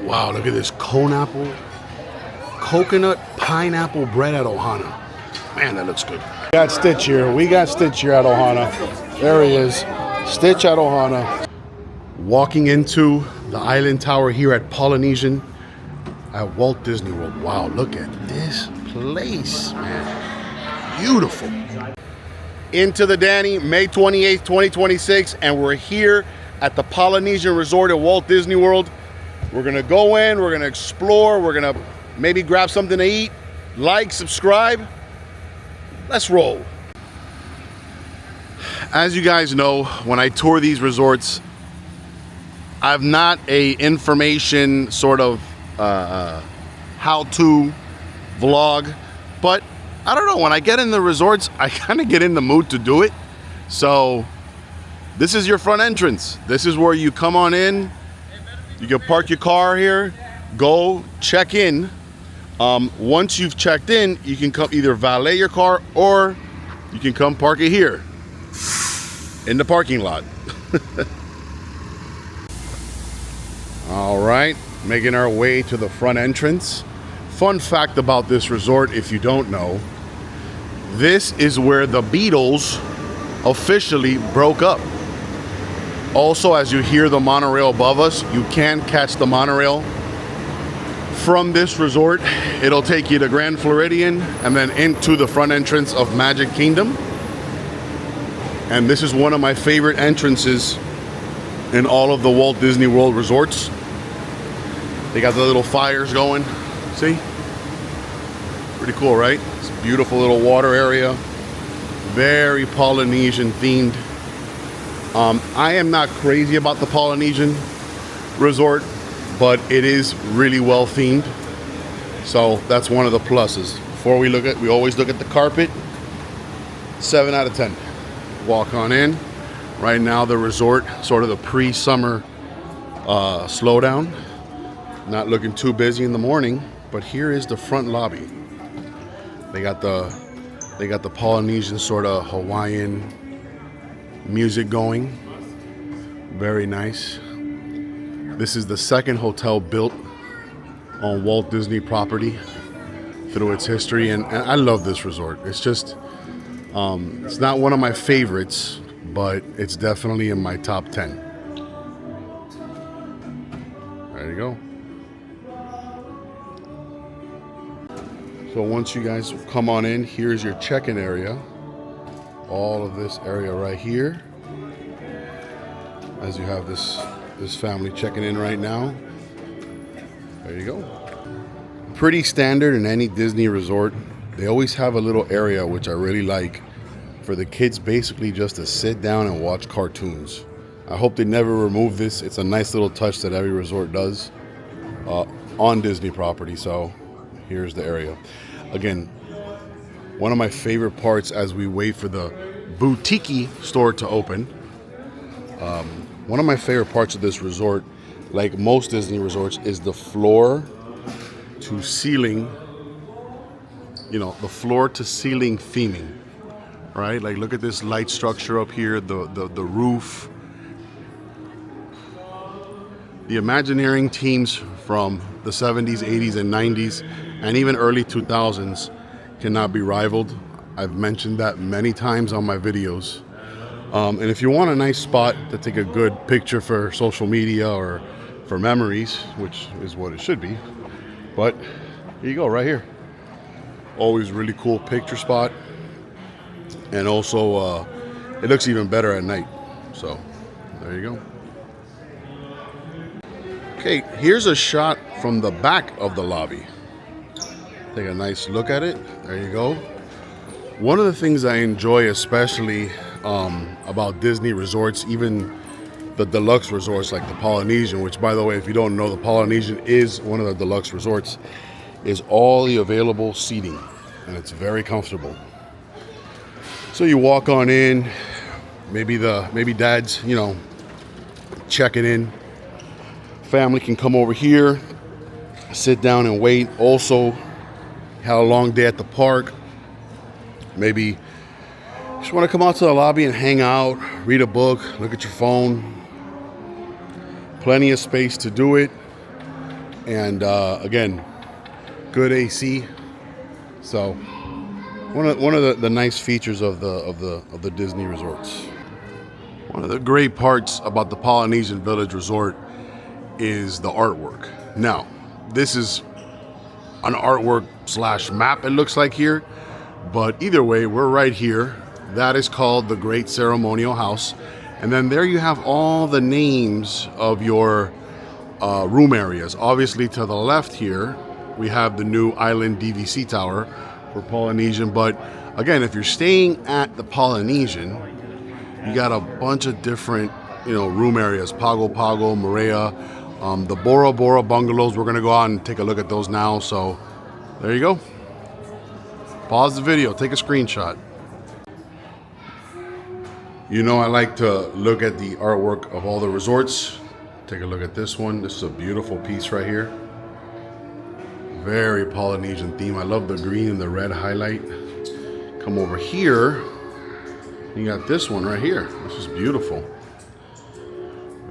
Wow, look at this cone apple, coconut pineapple bread at Ohana. Man, that looks good. We got Stitch here. We got Stitch here at Ohana. There he is. Stitch at Ohana. Walking into the island tower here at Polynesian at Walt Disney World. Wow, look at this place, man. Beautiful. Into the Danny, May 28th, 2026, and we're here at the Polynesian Resort at Walt Disney World. We're gonna go in, we're gonna explore, we're gonna maybe grab something to eat, like, subscribe. Let's roll. As you guys know, when I tour these resorts, I'm not a information sort of how-to vlog, but I don't know, when I get in the resorts, I kind of get in the mood to do it. So this is your front entrance. This is where you come on in. You can park your car here, go check in. Once you've checked in, you can come either valet your car or you can come park it here in the parking lot. All right, making our way to the front entrance. Fun fact about this resort, if you don't know, this is where the Beatles officially broke up. Also, as you hear the monorail above us, you can catch the monorail from this resort. It'll take you to Grand Floridian and then into the front entrance of Magic Kingdom. And this is one of my favorite entrances in all of the Walt Disney World resorts. They got the little fires going, see? Pretty cool, right? It's a beautiful little water area. Very Polynesian themed. I am not crazy about the Polynesian resort, but it is really well themed. So that's one of the pluses. Before we always look at the carpet. 7 out of 10. Walk on in. Right now the resort, sort of the pre-summer slowdown. Not looking too busy in the morning, but here is the front lobby. They got the Polynesian sort of Hawaiian music going. Very nice. This is the second hotel built on Walt Disney property through its history, and I love this resort. It's just it's not one of my favorites, but it's definitely in my top 10. There you go. So once you guys come on in, here's your check-in area. All of this area right here. As you have this family checking in right now. There you go. Pretty standard in any Disney resort. They always have a little area, which I really like, for the kids basically just to sit down and watch cartoons. I hope they never remove this. It's a nice little touch that every resort does on Disney property. So here's the area. Again, one of my favorite parts as we wait for the boutique store to open. One of my favorite parts of this resort, like most Disney resorts, is the floor to ceiling, the floor to ceiling theming, right? Like look at this light structure up here, the roof. The Imagineering teams from the 70s, 80s, and 90s, and even early 2000s cannot be rivaled. I've mentioned that many times on my videos. And if you want a nice spot to take a good picture for social media or for memories, which is what it should be, but here you go, right here. Always really cool picture spot. And also, it looks even better at night. So, there you go. Okay, here's a shot from the back of the lobby. Take a nice look at it. There you go. One of the things I enjoy especially about Disney resorts, even the deluxe resorts like the Polynesian, which by the way, if you don't know, the Polynesian is one of the deluxe resorts, is all the available seating, and it's very comfortable. So you walk on in, maybe dad's, checking in. Family can come over here, sit down and wait. Also, had a long day at the park. Maybe just want to come out to the lobby and hang out, read a book, look at your phone. Plenty of space to do it. And again, good AC. So one of the nice features of the Disney resorts. One of the great parts about the Polynesian Village Resort is the artwork. Now, this is an artwork slash map, it looks like here, but either way, we're right here. That is called the Great Ceremonial House. And then there you have all the names of your room areas. Obviously to the left here, we have the new Island DVC Tower for Polynesian. But again, if you're staying at the Polynesian, you got a bunch of different, room areas. Pago Pago, Maria, the Bora Bora bungalows. We're gonna go out and take a look at those now. So there you go. Pause the video, take a screenshot. I like to look at the artwork of all the resorts. Take a look at this one. This is a beautiful piece right here. Very Polynesian theme. I love the green and the red highlight. Come over here. You got this one right here. This is beautiful.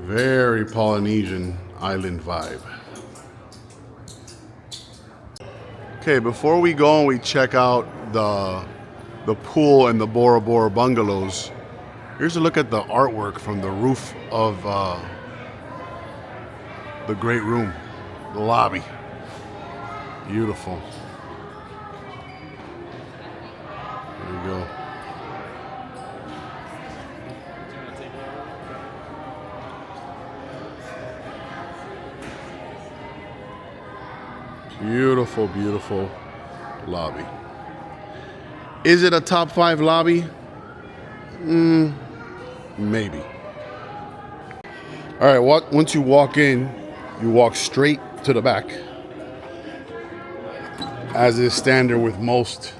Very Polynesian island vibe. Okay, before we go and we check out the pool and the Bora Bora bungalows, here's a look at the artwork from the roof of the great room, the lobby. Beautiful. There you go. Beautiful, beautiful lobby. Is it a top 5 lobby? Maybe. All right, once you walk in, you walk straight to the back, as is standard with most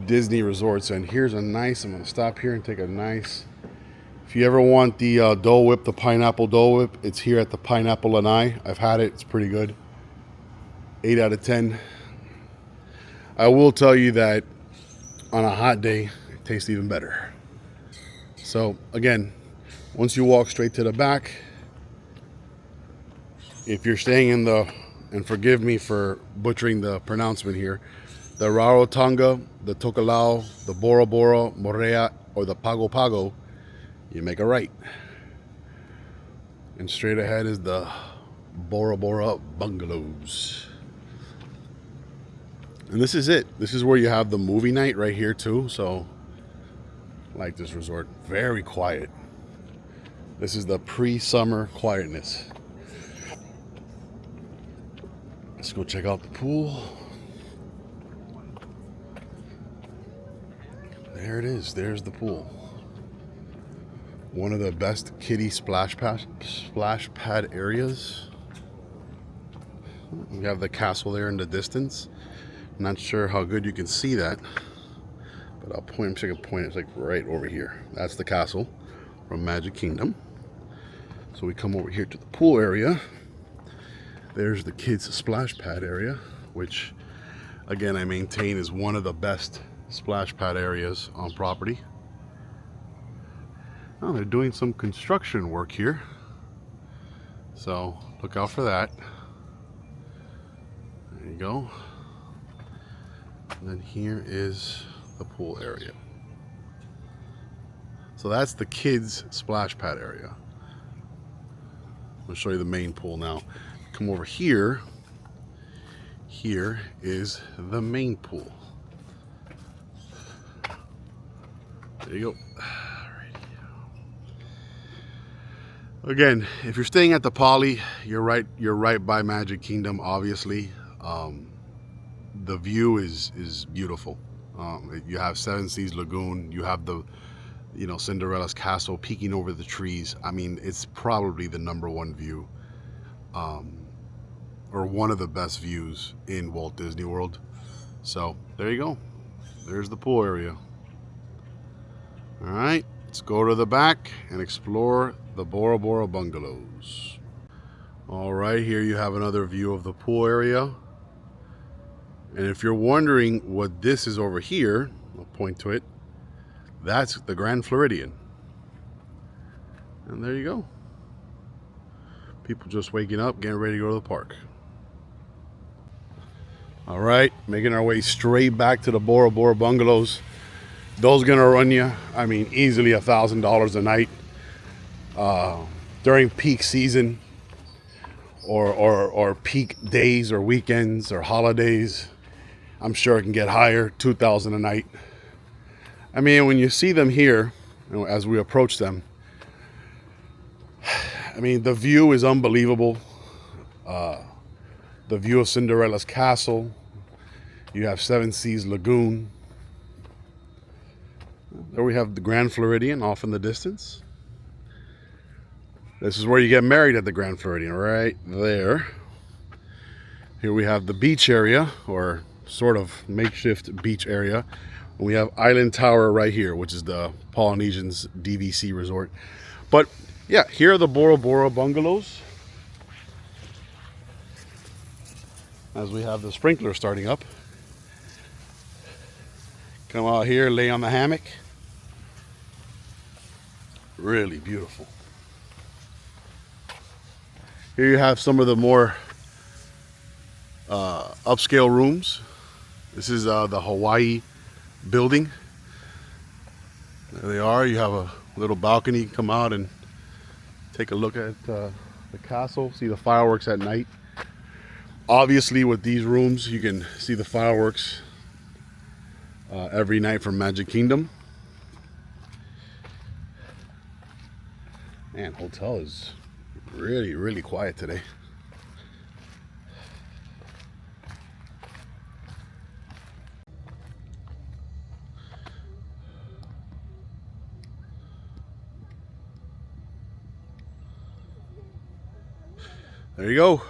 Disney resorts. And here's a nice, I'm gonna stop here and take a nice, if you ever want the Dole Whip, the pineapple Dole Whip, it's here at the Pineapple Lanai. I've had it, it's pretty good. 8 out of 10. I will tell you that on a hot day, it tastes even better. So again, once you walk straight to the back, if you're staying in the, and forgive me for butchering the pronouncement here, the Rarotonga, the Tokelau, the Bora Bora, Morea, or the Pago Pago, you make a right. And straight ahead is the Bora Bora bungalows. And this is it. This is where you have the movie night right here too. So I like this resort. Very quiet. This is the pre-summer quietness. Let's go check out the pool. There it is. There's the pool. One of the best kiddie splash pad areas. We have the castle there in the distance. Not sure how good you can see that, but I'll point. I'm just gonna point. It's like right over here. That's the castle from Magic Kingdom. So we come over here to the pool area. There's the kids' splash pad area, which again I maintain is one of the best splash pad areas on property. Oh, they're doing some construction work here, so look out for that. There you go. And then here is the pool area. So that's the kids' splash pad area. I'll show you the main pool now. Come over here. Here is the main pool. There you go. Again, if you're staying at the Poly, you're right by Magic Kingdom, obviously. The view is beautiful. You have Seven Seas Lagoon, you have the Cinderella's castle peeking over the trees. I mean, it's probably the #1 view, or one of the best views in Walt Disney World. So there you go. There's the pool area. All right, let's go to the back and explore the Bora Bora bungalows. All right, here you have another view of the pool area. And if you're wondering what this is over here, I'll point to it. That's the Grand Floridian. And there you go. People just waking up, getting ready to go to the park. All right, making our way straight back to the Bora Bora bungalows. Those gonna run you, I mean, easily $1,000 a night during peak season, or peak days or weekends or holidays. I'm sure it can get higher, $2,000 a night. I mean, when you see them here, you know, as we approach them, I mean, the view is unbelievable. The view of Cinderella's castle. You have Seven Seas Lagoon. There we have the Grand Floridian off in the distance. This is where you get married at the Grand Floridian, right there. Here we have the beach area, or sort of makeshift beach area. We have Island Tower right here, which is the Polynesian's DVC resort. But yeah, here are the Bora Bora bungalows. As we have the sprinkler starting up. Come out here, lay on the hammock. Really beautiful. Here you have some of the more upscale rooms. This is the Hawaii building. There they are. You have a little balcony. You can come out and take a look at the castle, see the fireworks at night. Obviously, with these rooms, you can see the fireworks every night from Magic Kingdom. Man, hotel is really, really quiet today. There you go.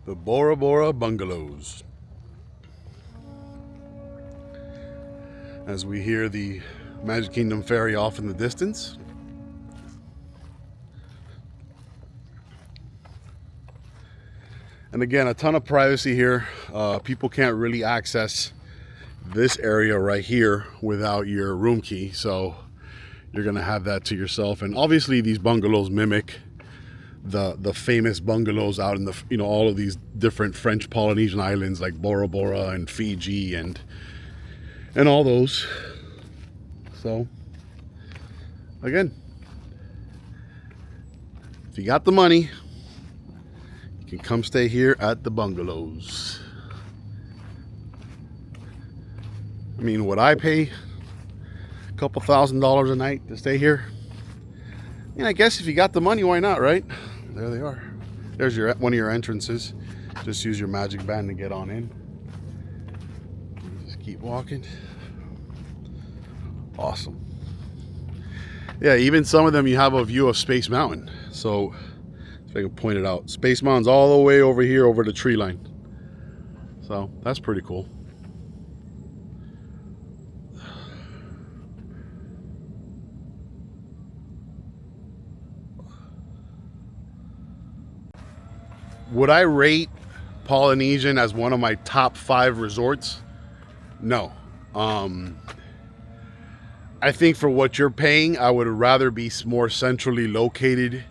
The Bora Bora bungalows. As we hear the Magic Kingdom ferry off in the distance. And again, a ton of privacy here. People can't really access this area right here without your room key. So you're gonna have that to yourself. And obviously these bungalows mimic the famous bungalows out in the, you know, all of these different French Polynesian islands like Bora Bora and Fiji and all those. So again, if you got the money, you can come stay here at the bungalows. I mean, would I pay a couple $1,000s a night to stay here? I mean, I guess if you got the money, why not, right? There they are. There's your one of your entrances. Just use your magic band to get on in. Just keep walking. Awesome. Yeah, even some of them you have a view of Space Mountain. So if I can point it out, Space Mountain's all the way over here over the tree line. So that's pretty cool. Would I rate Polynesian as one of my top 5 resorts? No. I think for what you're paying, I would rather be more centrally located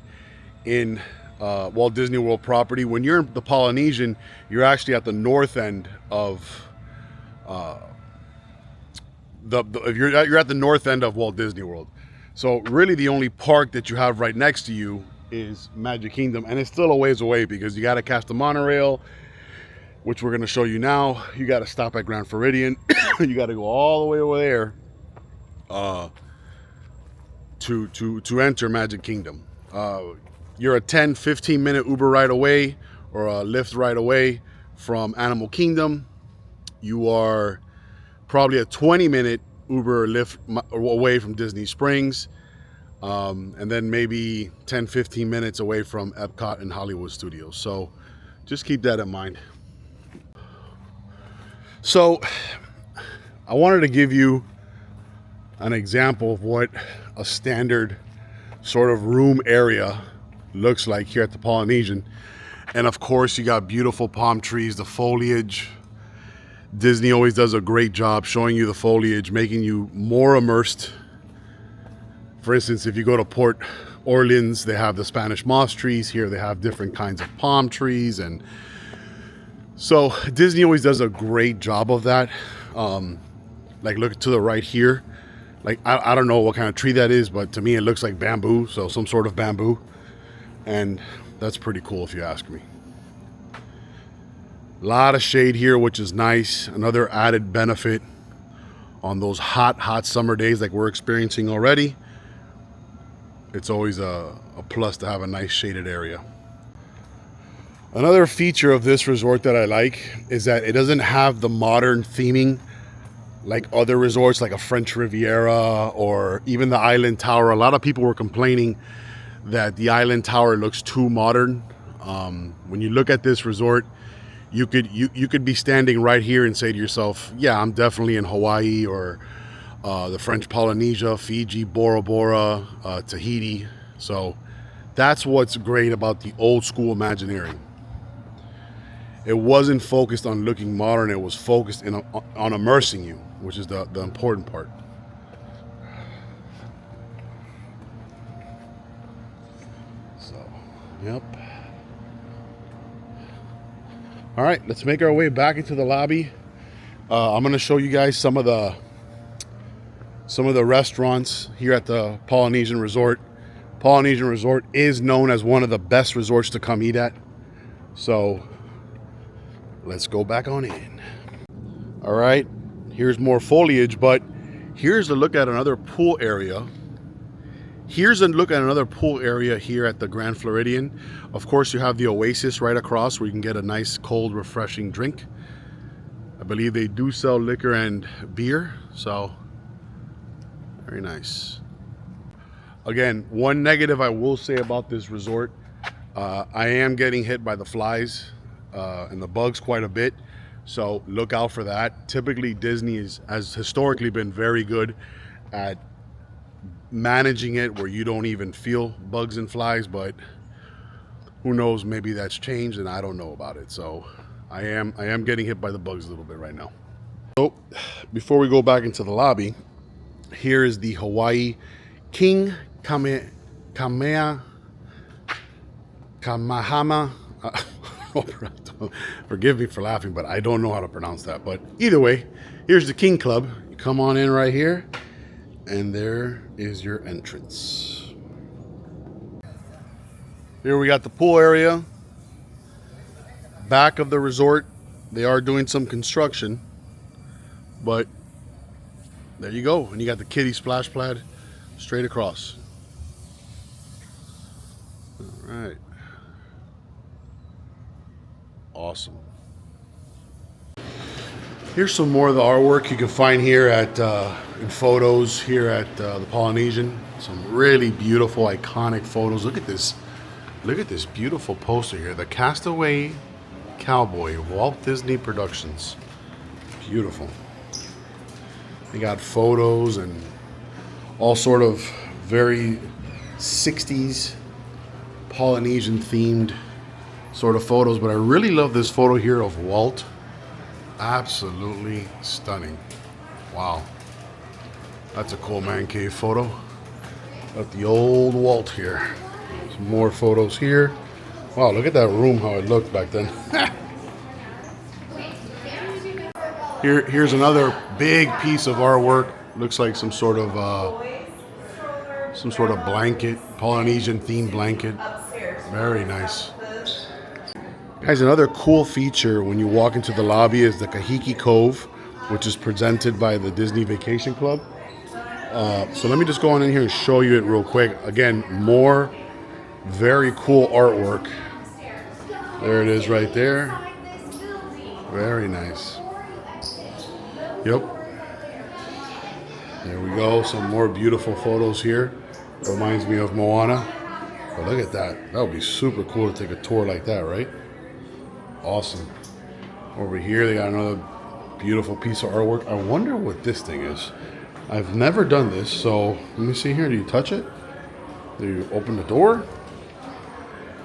in Walt Disney World property. When you're in the Polynesian, you're actually at the north end of you're at the north end of Walt Disney World. So really the only park that you have right next to you is Magic Kingdom, and it's still a ways away because you got to catch the monorail, which we're going to show you now. You got to stop at Grand Floridian. You got to go all the way over there to enter Magic Kingdom. You're a 10-15 minute Uber ride away, or a Lyft ride away from Animal Kingdom. You are probably a 20-minute Uber or Lyft away from Disney Springs. And then maybe 10-15 minutes away from Epcot and Hollywood Studios. So just keep that in mind. So I wanted to give you an example of what a standard sort of room area looks like here at the Polynesian. And of course you got beautiful palm trees, the foliage. Disney always does a great job showing you the foliage, making you more immersed. For instance, if you go to Port Orleans, they have the Spanish moss trees. Here they have different kinds of palm trees. And So Disney always does a great job of that. Like look to the right here. Like I don't know what kind of tree that is, but to me it looks like bamboo, so some sort of bamboo. And that's pretty cool if you ask me. A lot of shade here, which is nice. Another added benefit on those hot summer days like we're experiencing already. It's always a plus to have a nice shaded area. Another feature of this resort that I like is that it doesn't have the modern theming like other resorts like a French Riviera or even the Island Tower. A lot of people were complaining that the Island Tower looks too modern. When you look at this resort, you could be standing right here and say to yourself, yeah, I'm definitely in Hawaii or the French Polynesia, Fiji, Bora Bora, Tahiti. So that's what's great about the old school Imagineering. It wasn't focused on looking modern. It was focused on immersing you, which is the important part. So, yep. All right, let's make our way back into the lobby. I'm going to show you guys some of the restaurants here at the Polynesian Resort. Polynesian Resort is known as one of the best resorts to come eat at. So let's go back on in. All right, here's more foliage, but here's a look at another pool area. Here's a look at another pool area here at the Grand Floridian. Of course, you have the Oasis right across where you can get a nice, cold, refreshing drink. I believe they do sell liquor and beer, so very nice. Again, one negative I will say about this resort, I am getting hit by the flies and the bugs quite a bit, so look out for that. Typically, Disney has historically been very good at managing it where you don't even feel bugs and flies, but who knows, maybe that's changed and I don't know about it. So I am getting hit by the bugs a little bit right now. So before we go back into the lobby, here is the Hawaii King Kamehama. Forgive me for laughing, but I don't know how to pronounce that. But either way, here's the King Club. You come on in right here, and there is your entrance. Here we got the pool area. Back of the resort, they are doing some construction, but there you go. And you got the kiddie splash pad straight across. All right. Awesome. Here's some more of the artwork you can find here at in photos here at the Polynesian. Some really beautiful, iconic photos. Look at this. Look at this beautiful poster here. The Castaway Cowboy, Walt Disney Productions. Beautiful. They got photos and all sort of very 60s Polynesian themed sort of photos, but I really love this photo here of Walt. Absolutely stunning. Wow. That's a cool man cave photo. Got the old Walt here. Some more photos here. Wow, look at that room, how it looked back then. Here's another big piece of artwork. Looks like some sort of blanket, Polynesian themed blanket. Very nice. Guys, another cool feature when you walk into the lobby is the Kahiki Cove, which is presented by the Disney Vacation Club. So let me just go on in here and show you it real quick. Again, more very cool artwork. There it is right there. Very nice. Yep. There we go. Some more beautiful photos here. Reminds me of Moana. But look at that. That would be super cool to take a tour like that, right? Awesome. Over here, they got another beautiful piece of artwork. I wonder what this thing is. I've never done this, so let me see here. Do you touch it? Do you open the door?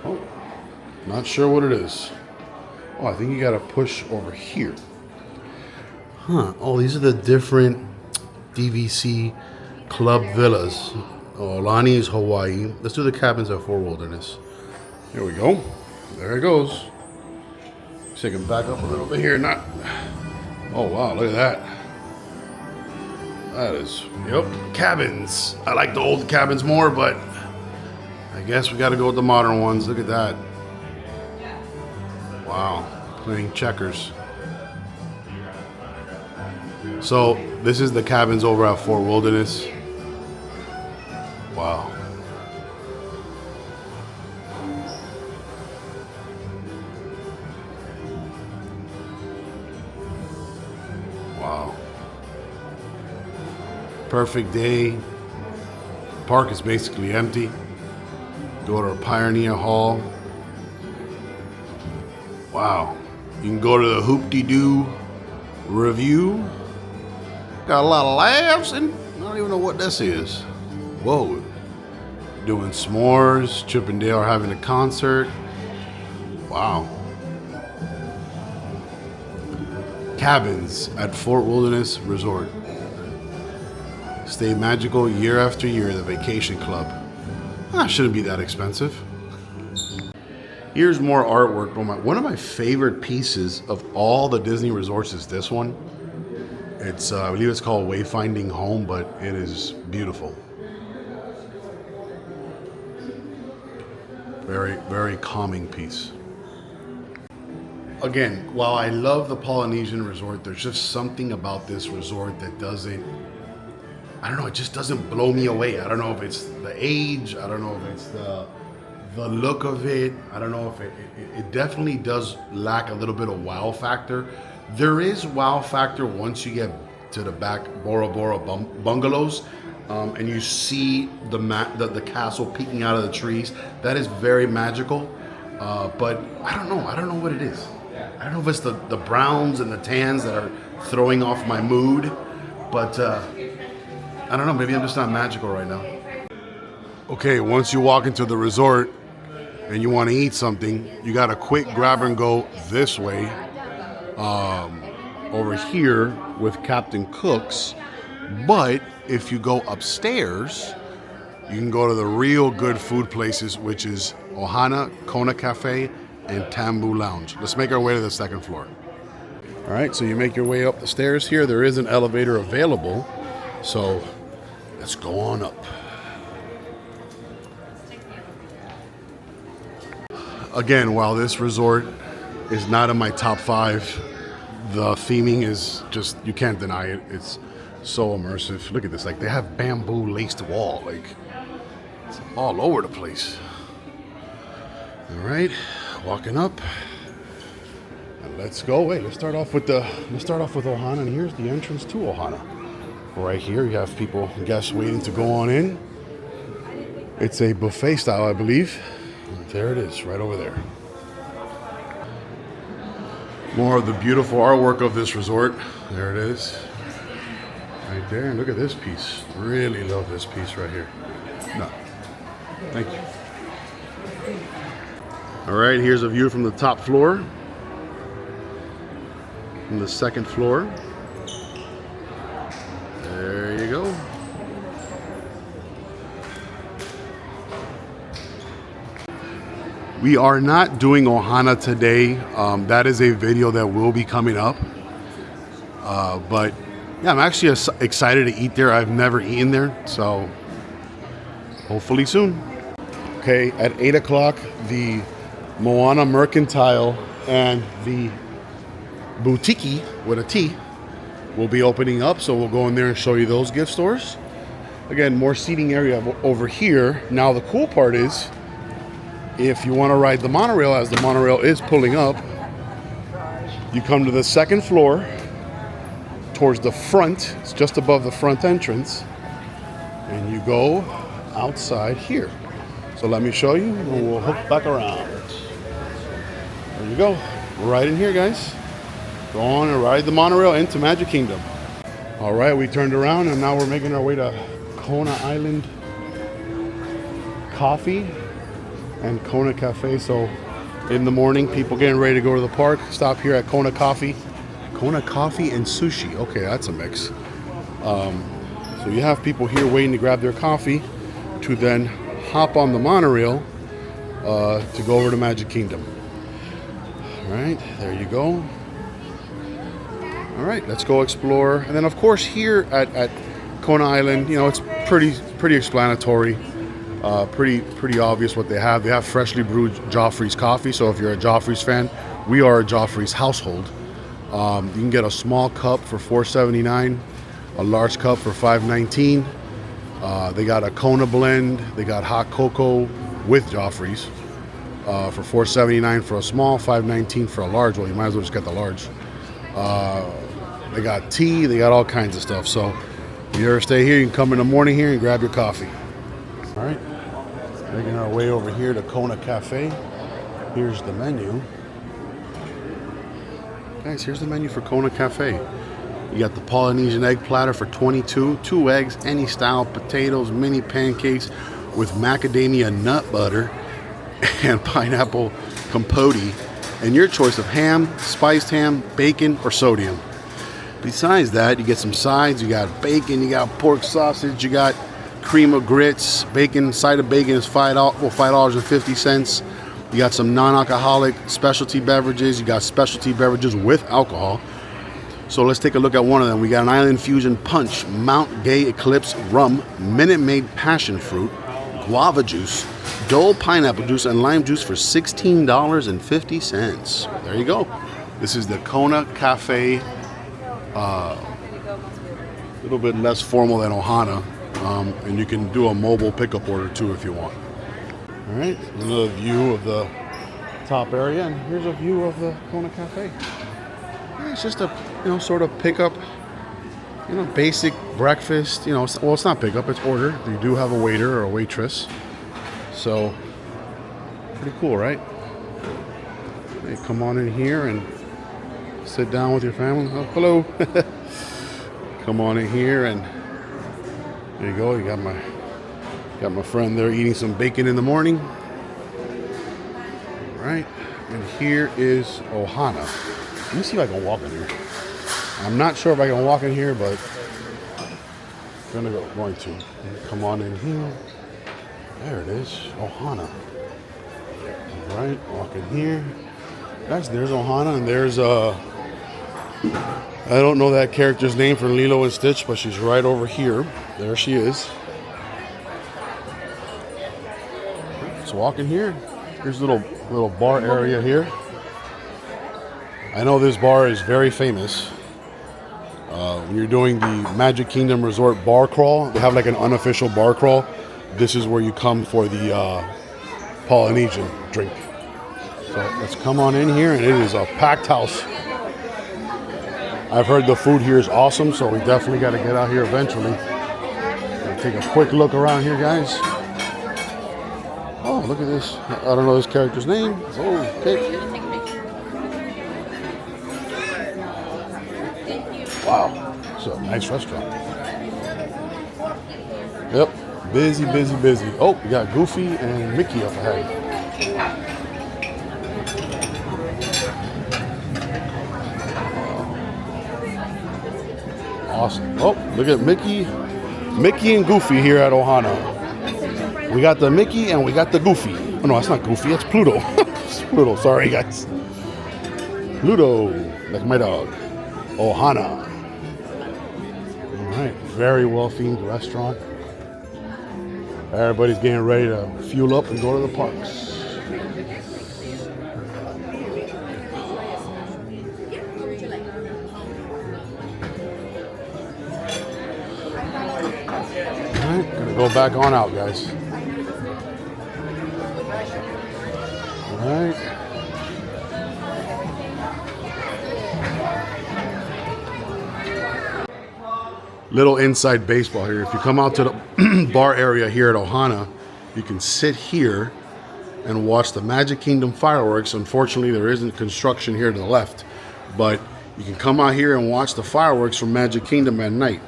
Oh, not sure what it is. Oh, I think you gotta push over here. Huh. Oh, these are the different DVC club villas. Oh, Lani is Hawaii. Let's do the cabins at Fort Wilderness. Here we go. There it goes. Take him back up a little bit here. Not. Oh wow, look at that. That is, yep, cabins. I like the old cabins more, but I guess we got to go with the modern ones. Look at that. Wow, playing checkers. So this is the cabins over at Fort Wilderness. Wow. Wow. Perfect day. Park is basically empty. Go to Pioneer Hall. Wow. You can go to the Hoop-de-Doo review. Got a lot of laughs and I don't even know what this is. Whoa. Doing s'mores. Chip and Dale are having a concert. Wow. Cabins at Fort Wilderness Resort. Stay magical year after year, the Vacation Club. Shouldn't be that expensive. Here's more artwork. One of my favorite pieces of all the Disney resorts is this one. It's, I believe it's called Wayfinding Home, but it is beautiful. Very, very calming piece. Again, while I love the Polynesian resort, there's just something about this resort that doesn't, I don't know, it just doesn't blow me away. I don't know if it's the age, I don't know if it's the look of it. I don't know if it definitely does lack a little bit of wow factor. There is wow factor once you get to the back Bora Bora bungalows and you see the castle peeking out of the trees. That is very magical, but I don't know what it is. I don't know if it's the browns and the tans that are throwing off my mood, but I don't know, maybe I'm just not magical right now. Okay, once you walk into the resort and you want to eat something, you got a quick grab and go this way. Over here with Captain Cook's, but if you go upstairs, you can go to the real good food places, which is Ohana, Kona Cafe, and Tambu Lounge. Let's make our way to the second floor. All right, so you make your way up the stairs here. There is an elevator available, so let's go on up. Again, while this resort is not in my top 5, the theming is just, you can't deny it. It's so immersive. Look at this, like they have bamboo laced wall, like it's all over the place. All right, walking up. And let's go. Wait, let's start off with Ohana, and here's the entrance to Ohana. Right here, you have guests waiting to go on in. It's a buffet style, I believe. There it is, right over there. More of the beautiful artwork of this resort. There it is. Right there. And look at this piece. Really love this piece right here. No. Thank you. All right, here's a view from the top floor. From the second floor. There you go. We are not doing Ohana today. That is a video that will be coming up. But yeah, I'm actually excited to eat there. I've never eaten there, so hopefully soon. Okay, at 8 o'clock, the Moana Mercantile and the Boutique with a T will be opening up, so we'll go in there and show you those gift stores. Again, more seating area over here. Now the cool part is, if you want to ride the monorail, as the monorail is pulling up, you come to the second floor towards the front. It's just above the front entrance, and you go outside here. So let me show you, and we'll hook back around. There you go. We're right in here, guys. Go on and ride the monorail into Magic Kingdom. All right, we turned around, and now we're making our way to Kona Island Coffee and Kona Cafe. So in the morning, people getting ready to go to the park, stop here at Kona Coffee. Kona Coffee and sushi. Okay, that's a mix. So you have people here waiting to grab their coffee to then hop on the monorail to go over to Magic Kingdom. All right, there you go. All right, let's go explore. And then, of course, here at Kona Island, you know, it's pretty explanatory. Pretty obvious what they have. They have freshly brewed Joffrey's coffee. So if you're a Joffrey's fan, we are a Joffrey's household. You can get a small cup for $4.79, a large cup for $5.19. They got a Kona blend. They got hot cocoa with Joffrey's for $4.79 for a small, $5.19 for a large. Well, you might as well just get the large. They got tea. They got all kinds of stuff. So if you ever stay here, you can come in the morning here and grab your coffee. All right, making our way over here to Kona Cafe. Here's the menu. Guys, here's the menu for Kona Cafe. You got the Polynesian egg platter for $22, 2 eggs, any style, potatoes, mini pancakes with macadamia nut butter and pineapple compote, and your choice of ham, spiced ham, bacon, or sodium. Besides that, you get some sides. You got bacon, you got pork sausage, you got cream of grits. Bacon, side of bacon is $5.50. You got some non-alcoholic specialty beverages. You got specialty beverages with alcohol. So let's take a look at one of them. We got an Island Fusion Punch, Mount Gay Eclipse Rum, Minute Maid Passion Fruit, Guava Juice, Dole Pineapple Juice, and Lime Juice for $16.50. There you go. This is the Kona Cafe. A little bit less formal than Ohana. And you can do a mobile pickup order too if you want. All right, another view of the top area, and here's a view of the Kona Cafe. It's just a, you know, sort of pickup, you know, basic breakfast. You know, well, it's not pickup, it's order. You do have a waiter or a waitress, so pretty cool, right? Hey, come on in here and sit down with your family. Oh, hello. Come on in here and. There you go. You got my friend there eating some bacon in the morning. All right, and here is Ohana. Let me see if I can walk in here. I'm not sure if I can walk in here, but I'm going to. Come on in here. There it is, Ohana. All right, walk in here. Guys, there's Ohana, and there's I don't know that character's name from Lilo and Stitch, but she's right over here. There she is. Let's walk in here. Here's a little bar area here. I know this bar is very famous. When you're doing the Magic Kingdom Resort bar crawl, they have like an unofficial bar crawl. This is where you come for the Polynesian drink. So let's come on in here, and it is a packed house. I've heard the food here is awesome, so we definitely got to get out here eventually. Take a quick look around here, guys. Oh, look at this. I don't know this character's name. Oh, okay. Wow, it's a nice restaurant. Yep, busy, busy, busy. Oh, we got Goofy and Mickey up ahead. Awesome. Oh, look at Mickey and Goofy here at Ohana. We got the Mickey and we got the Goofy. Oh no, that's not Goofy, that's Pluto. It's Pluto, sorry guys. Pluto, like my dog. Ohana. All right, very well themed restaurant. Everybody's getting ready to fuel up and go to the parks. Gonna go back on out, guys. All right. Little inside baseball here. If you come out to the bar area here at Ohana, you can sit here and watch the Magic Kingdom fireworks. Unfortunately, there isn't construction here to the left, but you can come out here and watch the fireworks from Magic Kingdom at night.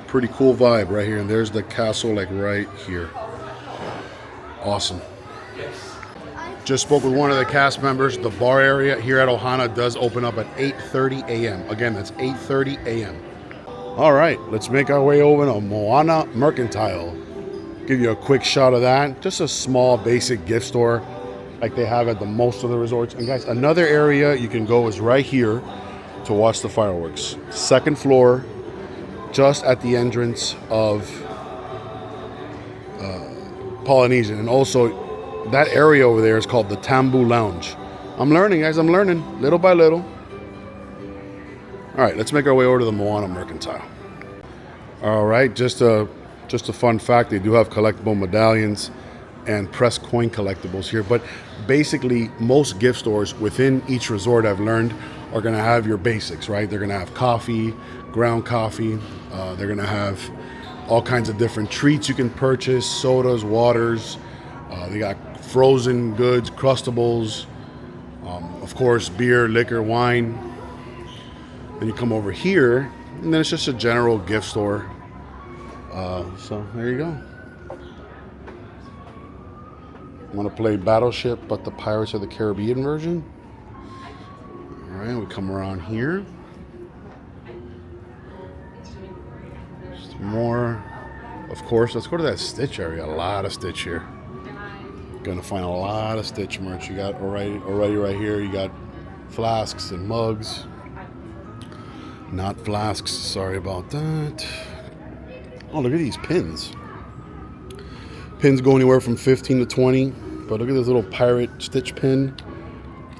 Pretty cool vibe right here, and there's the castle like right here. Awesome. Just spoke with one of the cast members. The bar area here at Ohana does open up at 8:30 a.m. Again, that's 8:30 a.m. All right, let's make our way over to Moana Mercantile. Give you a quick shot of that. Just a small basic gift store. like they have at the most of the resorts. And guys, another area you can go is right here to watch the fireworks. Second floor, just at the entrance of Polynesian. And also that area over there is called the Tambu Lounge. I'm learning, guys, I'm learning little by little. All right, let's make our way over to the Moana Mercantile. All right, just a fun fact, they do have collectible medallions and pressed coin collectibles here, but basically most gift stores within each resort, I've learned, are gonna have your basics, right? They're gonna have coffee, ground coffee, they're gonna have all kinds of different treats you can purchase, sodas, waters, they got frozen goods, crustables, of course, beer, liquor, wine. Then you come over here, and then it's just a general gift store. So there you go. I'm gonna play Battleship, but the Pirates of the Caribbean version. All right, we come around here. Just more, of course. Let's go to that Stitch area. A lot of Stitch here. Gonna find a lot of Stitch merch. You got already right here. You got flasks and mugs. Not flasks. Sorry about that. Oh, look at these pins. Pins go anywhere from 15 to 20. But look at this little pirate Stitch pin.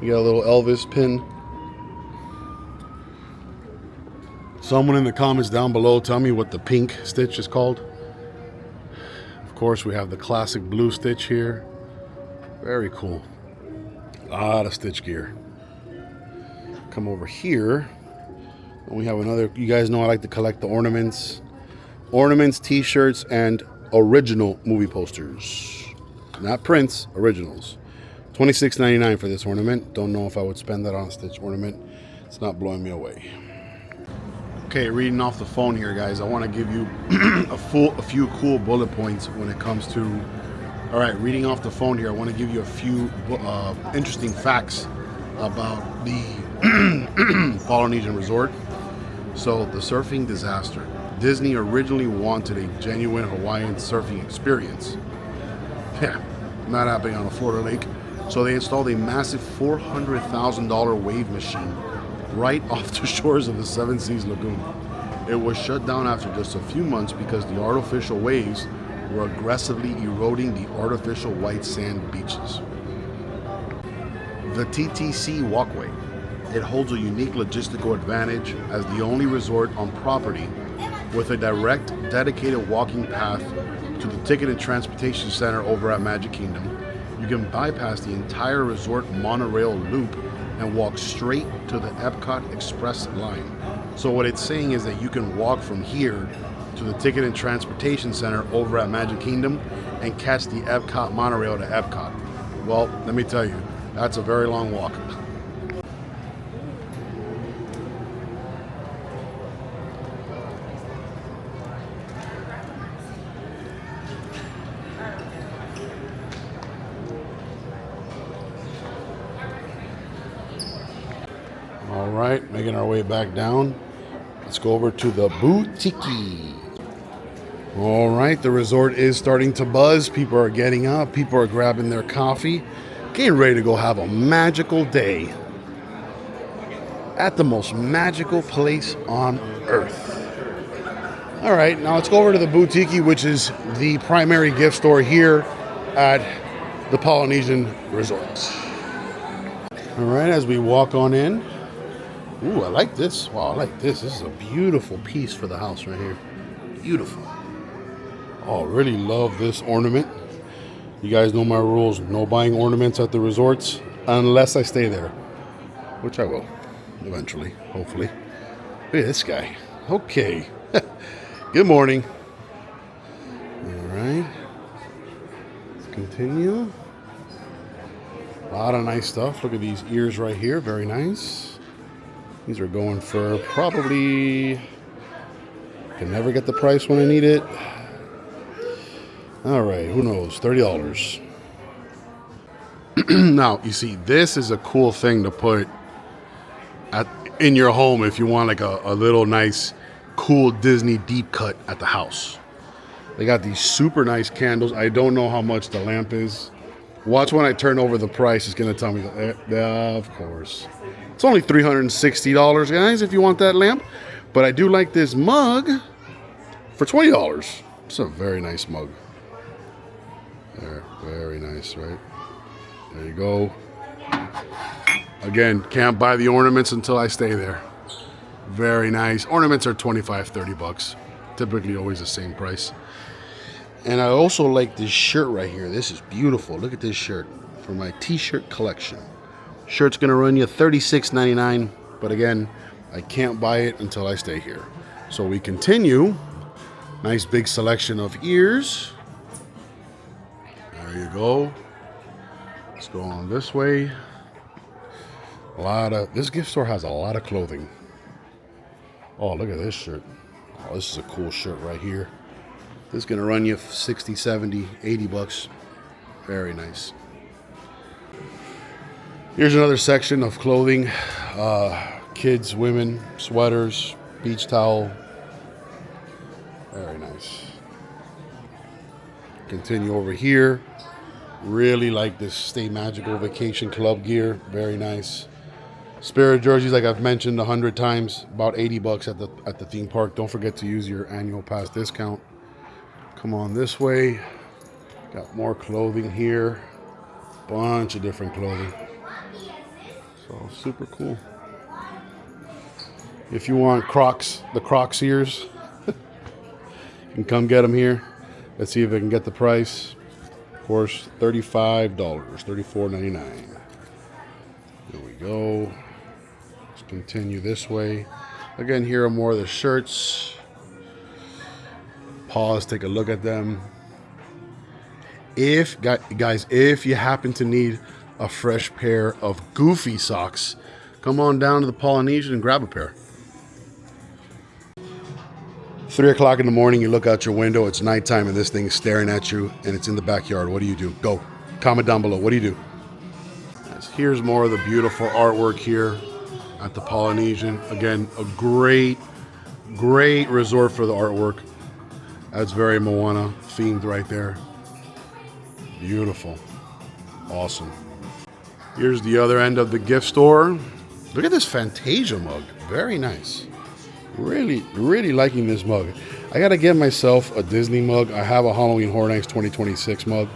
You got a little Elvis pin. Someone in the comments down below, tell me what the pink Stitch is called. Of course, we have the classic blue Stitch here. Very cool. A lot of Stitch gear. Come over here. And we have another, you guys know I like to collect the ornaments. Ornaments, t-shirts, and original movie posters. Not prints, originals. $26.99 for this ornament. Don't know if I would spend that on a Stitch ornament. It's not blowing me away. Okay, reading off the phone here, guys. I want to give you a few cool bullet points when it comes to. All right, reading off the phone here. I want to give you a few interesting facts about the Polynesian resort. So, the surfing disaster. Disney originally wanted a genuine Hawaiian surfing experience. Yeah, not happening on a Florida lake. So they installed a massive $400,000 wave machine right off the shores of the Seven Seas Lagoon. It was shut down after just a few months because the artificial waves were aggressively eroding the artificial white sand beaches. The TTC walkway. It holds a unique logistical advantage as the only resort on property with a direct, dedicated walking path to the Ticket and Transportation Center over at Magic Kingdom. You can bypass the entire resort monorail loop and walk straight to the Epcot Express line. So what it's saying is that you can walk from here to the Ticket and Transportation Center over at Magic Kingdom and catch the Epcot monorail to Epcot. Well, let me tell you, that's a very long walk. All right, making our way back down. Let's go over to the boutique. All right, the resort is starting to buzz. People are getting up. People are grabbing their coffee, getting ready to go have a magical day at the most magical place on earth. All right, now let's go over to the boutique, which is the primary gift store here at the Polynesian Resort. All right, as we walk on in. Ooh, I like this. Wow, I like this. This is a beautiful piece for the house right here. Beautiful. Oh, really love this ornament. You guys know my rules. No buying ornaments at the resorts unless I stay there. Which I will. Eventually. Hopefully. Look at this guy. Okay. Good morning. All right. Let's continue. A lot of nice stuff. Look at these ears right here. Very nice. These are going for probably, can never get the price when I need it. All right, who knows, $30. Now, you see, this is a cool thing to put in your home if you want like a little nice, cool Disney deep cut at the house. They got these super nice candles. I don't know how much the lamp is. Watch when I turn over the price. It's going to tell me, of course. It's only $360, guys, if you want that lamp. But I do like this mug for $20. It's a very nice mug. There, very nice, right? There you go. Again, can't buy the ornaments until I stay there. Very nice. Ornaments are $25, $30. Typically always the same price. And I also like this shirt right here. This is beautiful. Look at this shirt for my t-shirt collection. Shirt's gonna run you $36.99, but again, I can't buy it until I stay here. So we continue. Nice big selection of ears. There you go. Let's go on this way. This gift store has a lot of clothing. Oh, look at this shirt. Oh, this is a cool shirt right here. This is gonna run you 60, 70, 80 bucks. Very nice. Here's another section of clothing. Kids, women, sweaters, beach towel. Very nice. Continue over here. Really like this Stay Magical Vacation Club gear. Very nice. Spirit jerseys, like I've mentioned 100 times, about 80 bucks at the theme park. Don't forget to use your annual pass discount. Come on this way. Got more clothing here. Bunch of different clothing. So super cool. If you want Crocs, the Crocs ears, you can come get them here. Let's see if I can get the price. Of course, $35, $34.99. There we go. Let's continue this way. Again, here are more of the shirts. Pause, take a look at them. Guys, if you happen to need a fresh pair of Goofy socks, come on down to the Polynesian and grab a pair. 3 o'clock in the morning, you look out your window, it's nighttime, and this thing's staring at you, and it's in the backyard. What do you do? Go. Comment down below. What do you do? Here's more of the beautiful artwork here at the Polynesian. Again, a great resort for the artwork. That's very Moana themed right there. Beautiful. Awesome. Here's the other end of the gift store. Look at this Fantasia mug. Very nice. Really liking this mug. I gotta get myself a Disney mug. I have a Halloween Horror Nights 2026 mug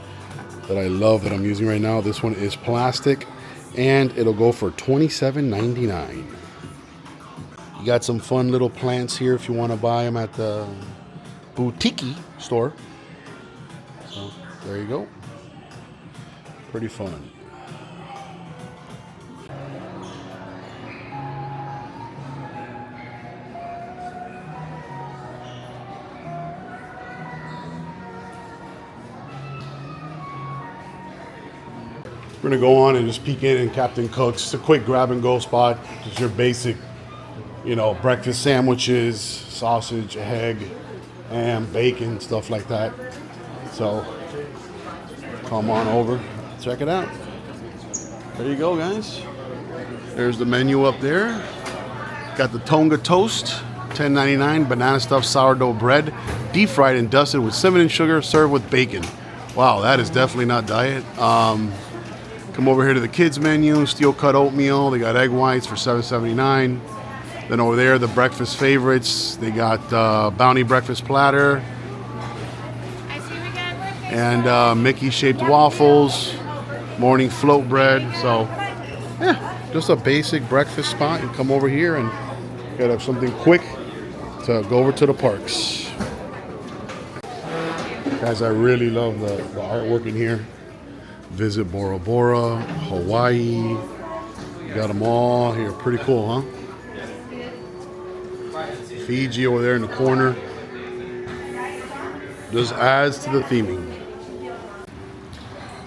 that I love that I'm using right now. This one is plastic and it'll go for $27.99. You got some fun little plants here if you want to buy them at the boutique store. So there you go. Pretty fun. We're gonna go on and just peek in Captain Cook's. It's a quick grab and go spot. Just your basic, breakfast sandwiches, sausage, egg, ham, bacon, stuff like that. So come on over, check it out. There you go, guys. There's the menu up there. Got the Tonga toast, $10.99, banana stuffed sourdough bread, deep fried and dusted with cinnamon sugar, served with bacon. Wow, that is definitely not diet. Come over here to the kids menu, steel cut oatmeal. They got egg whites for $7.79. Then over there, the breakfast favorites. They got Bounty breakfast platter and Mickey shaped waffles, morning float bread. So yeah, just a basic breakfast spot. And come over here and get something quick to go over to the parks. Guys, I really love the artwork in here. Visit Bora Bora, Hawaii. Got them all here. Pretty cool, huh? Fiji over there in the corner. Just adds to the theming.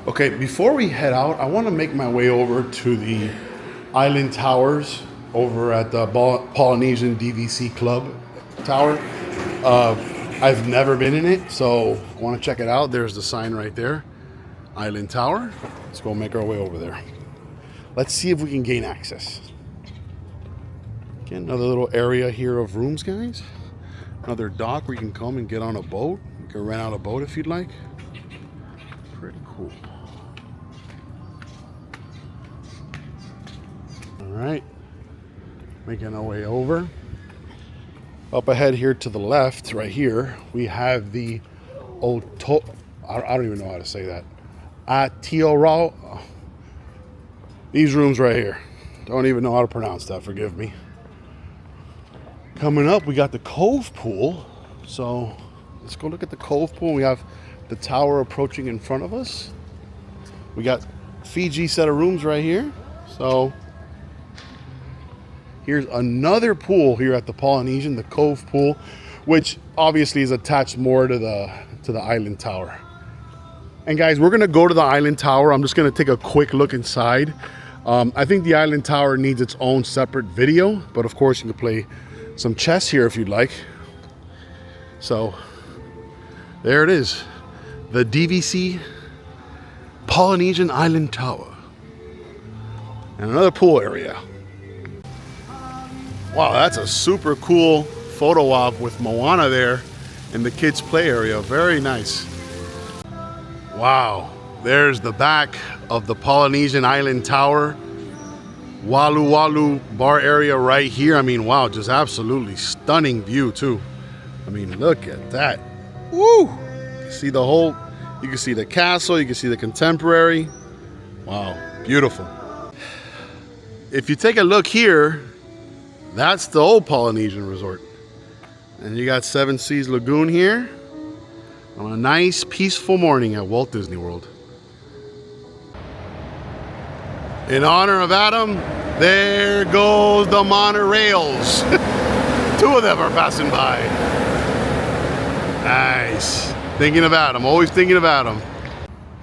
Okay, before we head out, I want to make my way over to the Island Towers over at the Polynesian DVC Club Tower. I've never been in it, so I want to check it out. There's the sign right there. Island Tower. Let's go make our way over there. Let's see if we can gain access. Again, another little area here of rooms, guys. Another dock where you can come and get on a boat. You can rent out a boat if you'd like. Pretty cool. All right, making our way over. Up ahead here to the left, right here, we have the Oto. I don't even know how to say that. Atiorao. These rooms right here. Don't even know how to pronounce that. Forgive me. Coming up, we got the Cove Pool. So let's go look at the Cove Pool. We have the tower approaching in front of us. We got Fiji set of rooms right here. So here's another pool here at the Polynesian, the Cove Pool, which obviously is attached more to the island tower. And guys, we're gonna go to the island tower. I'm just gonna take a quick look inside. I think the island tower needs its own separate video, but of course you can play some chess here if you'd like. So there it is, the DVC Polynesian Island Tower. And another pool area. Wow, that's a super cool photo op with Moana there in the kids' play area. Very nice. Wow, there's the back of the Polynesian Island Tower. Wailulu Bar area right here. I mean, wow, just absolutely stunning view too. I mean, look at that. Woo! See the whole, you can see the castle, you can see the contemporary. Wow, beautiful. If you take a look here, that's the old Polynesian resort. And you got Seven Seas Lagoon here on a nice, peaceful morning at Walt Disney World. In honor of Adam, there goes the monorails. Two of them are passing by. Nice. Thinking of Adam, always thinking of Adam.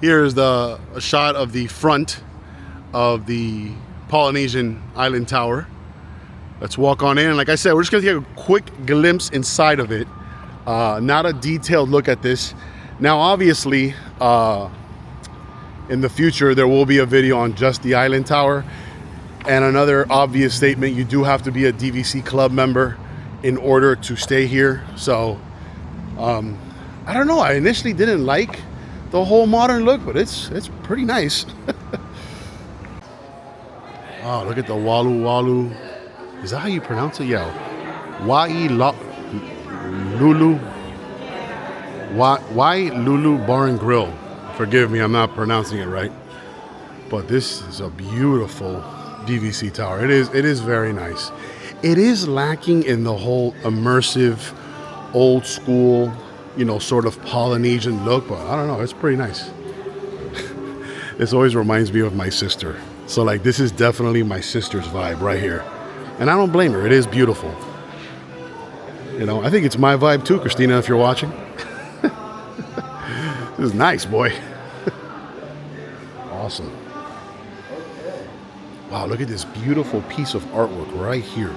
Here's a shot of the front of the Polynesian Island Tower. Let's walk on in. Like I said, we're just gonna take a quick glimpse inside of it. Not a detailed look at this. Now, obviously, in the future, there will be a video on just the Island Tower. And another obvious statement, you do have to be a DVC club member in order to stay here. So, I don't know. I initially didn't like the whole modern look, but it's pretty nice. Wow, look at the Wailulu. Is that how you pronounce it? Yeah. Wailulu Bar Grill. Forgive me, I'm not pronouncing it right. But this is a beautiful DVC tower. It is very nice. It is lacking in the whole immersive, old school, you know, sort of Polynesian look, but I don't know, it's pretty nice. This always reminds me of my sister. So like, this is definitely my sister's vibe right here. And I don't blame her, it is beautiful. You know, I think it's my vibe too, Christina, if you're watching. This is nice, boy. Awesome. Wow, look at this beautiful piece of artwork right here.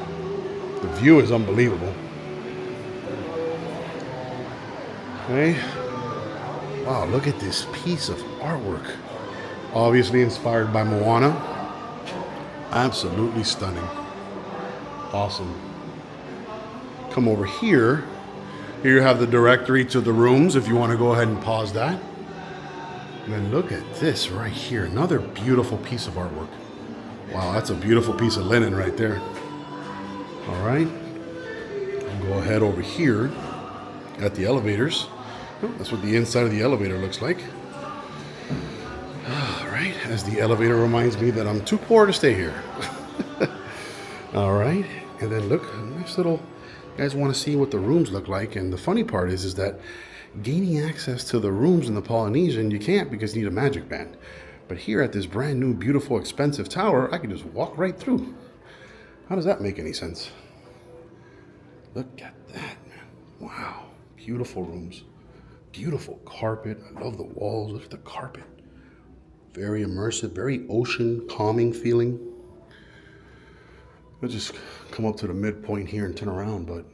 The view is unbelievable. Okay. Wow, look at this piece of artwork. Obviously inspired by Moana. Absolutely stunning. Awesome. Come over here. Here you have the directory to the rooms if you want to go ahead and pause that. And then look at this right here. Another beautiful piece of artwork. Wow, that's a beautiful piece of linen right there. All right. I'll go ahead over here at the elevators. Oh, that's what the inside of the elevator looks like. All right, as the elevator reminds me that I'm too poor to stay here. All right, and then look, nice little, you guys want to see what the rooms look like. And the funny part is that gaining access to the rooms in the Polynesian, you can't because you need a magic band. But here at this brand new, beautiful, expensive tower, I can just walk right through. How does that make any sense? Look at that, man. Wow, beautiful rooms. Beautiful carpet. I love the walls. Look at the carpet. Very immersive, very ocean, calming feeling. I'll just come up to the midpoint here and turn around, but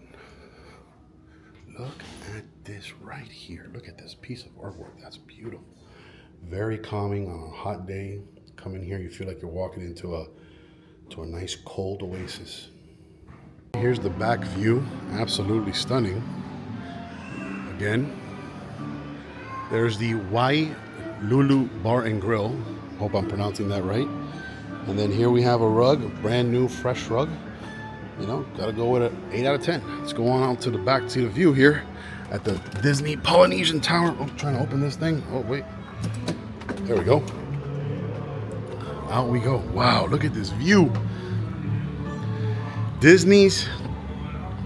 look at this right here. Look at this piece of artwork. That's beautiful. Very calming on a hot day. Come in here, you feel like you're walking into a nice cold oasis. Here's the back view. Absolutely stunning. Again, there's the Wailulu Bar and Grill. Hope I'm pronouncing that right. And then here we have a rug, a brand new fresh rug. You know, gotta go with an 8 out of 10. Let's go on out to the back, see the view here at the Disney Polynesian Tower. Oh, trying to open this thing. Oh, wait. There we go. Out we go. Wow, look at this view. Disney's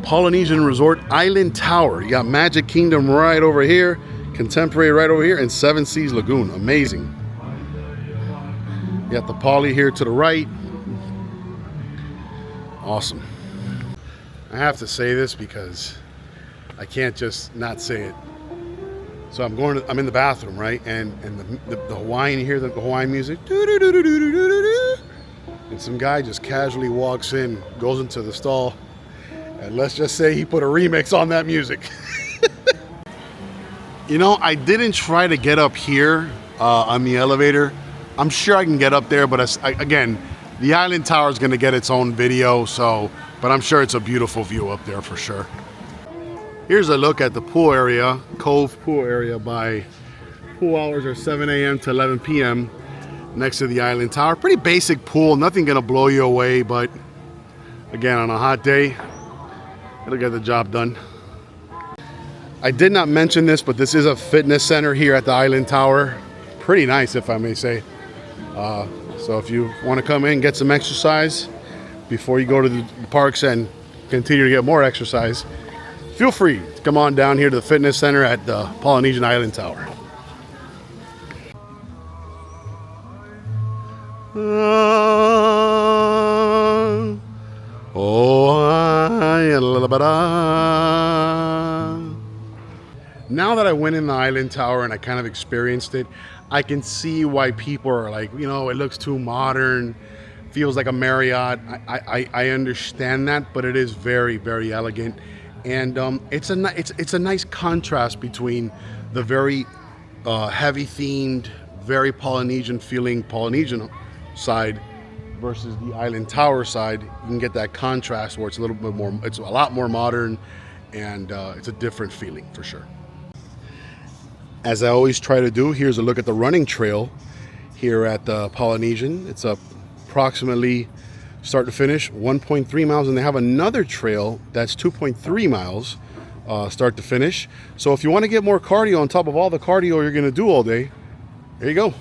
Polynesian Resort Island Tower. You got Magic Kingdom right over here, Contemporary right over here, and Seven Seas Lagoon. Amazing. You got the Poly here to the right. Awesome. I have to say this because I can't just not say it. So I'm in the bathroom, right? And the Hawaiian, you hear the Hawaiian music. And some guy just casually walks in, goes into the stall, and let's just say he put a remix on that music. You know, I didn't try to get up here on the elevator. I'm sure I can get up there, but again, the Island Tower is going to get its own video, but I'm sure it's a beautiful view up there for sure. Here's a look at the pool area, Cove Pool area. By pool hours are 7 a.m. to 11 p.m. next to the Island Tower. Pretty basic pool, nothing going to blow you away, but again, on a hot day, it'll get the job done. I did not mention this, but this is a fitness center here at the Island Tower. Pretty nice, if I may say. So if you want to come in, get some exercise before you go to the parks and continue to get more exercise, feel free to come on down here to the fitness center at the Polynesian Island Tower. Now that I went in the Island Tower and I kind of experienced it, I can see why people are like, you know, it looks too modern, feels like a Marriott. I understand that, but it is very, very elegant. And it's a nice contrast between the very heavy themed, very Polynesian feeling Polynesian side versus the Island Tower side. You can get that contrast where it's a little bit more, it's a lot more modern, and it's a different feeling for sure. As I always try to do, here's a look at the running trail here at the Polynesian. It's approximately start to finish 1.3 miles, and they have another trail that's 2.3 miles start to finish. So if you want to get more cardio on top of all the cardio you're going to do all day, there you go.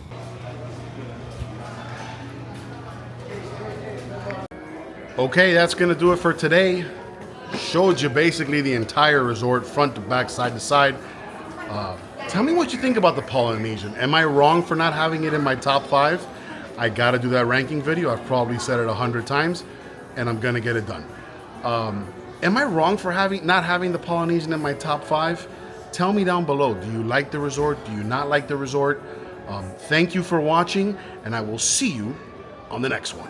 Okay, that's going to do it for today. Showed you basically the entire resort, front to back, side to side. Tell me what you think about the Polynesian. Am I wrong for not having it in my top 5? I got to do that ranking video. I've probably said it 100 times, and I'm going to get it done. Am I wrong for not having the Polynesian in my top 5? Tell me down below. Do you like the resort? Do you not like the resort? Thank you for watching, and I will see you on the next one.